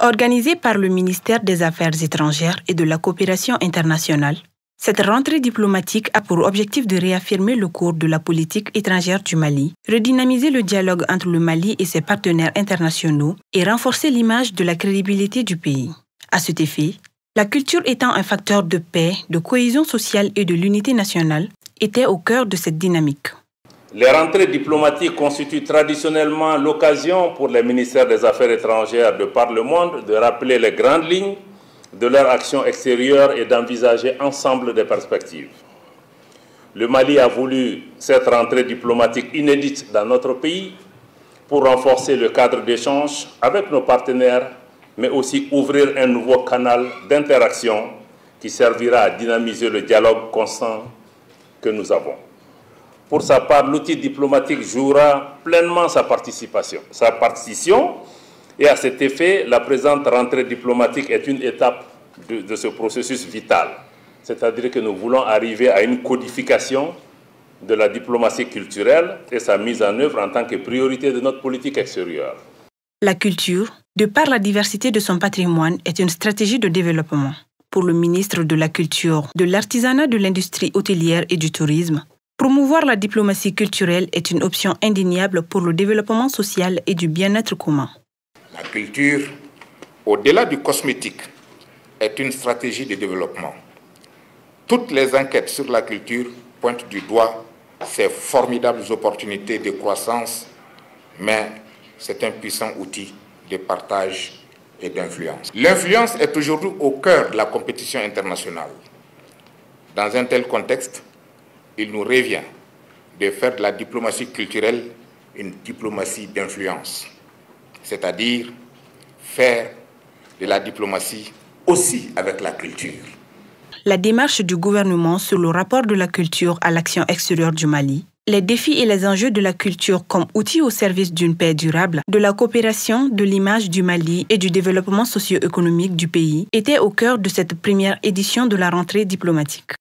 Organisée par le ministère des Affaires étrangères et de la coopération internationale, cette rentrée diplomatique a pour objectif de réaffirmer le cours de la politique étrangère du Mali, redynamiser le dialogue entre le Mali et ses partenaires internationaux et renforcer l'image de la crédibilité du pays. À cet effet, la culture étant un facteur de paix, de cohésion sociale et de l'unité nationale, était au cœur de cette dynamique. Les rentrées diplomatiques constituent traditionnellement l'occasion pour les ministères des Affaires étrangères de par le monde de rappeler les grandes lignes de leur action extérieure et d'envisager ensemble des perspectives. Le Mali a voulu cette rentrée diplomatique inédite dans notre pays pour renforcer le cadre d'échange avec nos partenaires, mais aussi ouvrir un nouveau canal d'interaction qui servira à dynamiser le dialogue constant que nous avons. Pour sa part, l'outil diplomatique jouera pleinement sa partition, et à cet effet, la présente rentrée diplomatique est une étape de ce processus vital. C'est-à-dire que nous voulons arriver à une codification de la diplomatie culturelle et sa mise en œuvre en tant que priorité de notre politique extérieure. La culture, de par la diversité de son patrimoine, est une stratégie de développement. Pour le ministre de la Culture, de l'Artisanat, de l'Industrie hôtelière et du Tourisme, promouvoir la diplomatie culturelle est une option indéniable pour le développement social et du bien-être commun. La culture, au-delà du cosmétique, est une stratégie de développement. Toutes les enquêtes sur la culture pointent du doigt ces formidables opportunités de croissance, mais c'est un puissant outil de partage et d'influence. L'influence est aujourd'hui au cœur de la compétition internationale. Dans un tel contexte, il nous revient de faire de la diplomatie culturelle une diplomatie d'influence, c'est-à-dire faire de la diplomatie aussi avec la culture. La démarche du gouvernement sur le rapport de la culture à l'action extérieure du Mali, les défis et les enjeux de la culture comme outil au service d'une paix durable, de la coopération, de l'image du Mali et du développement socio-économique du pays étaient au cœur de cette première édition de la rentrée diplomatique.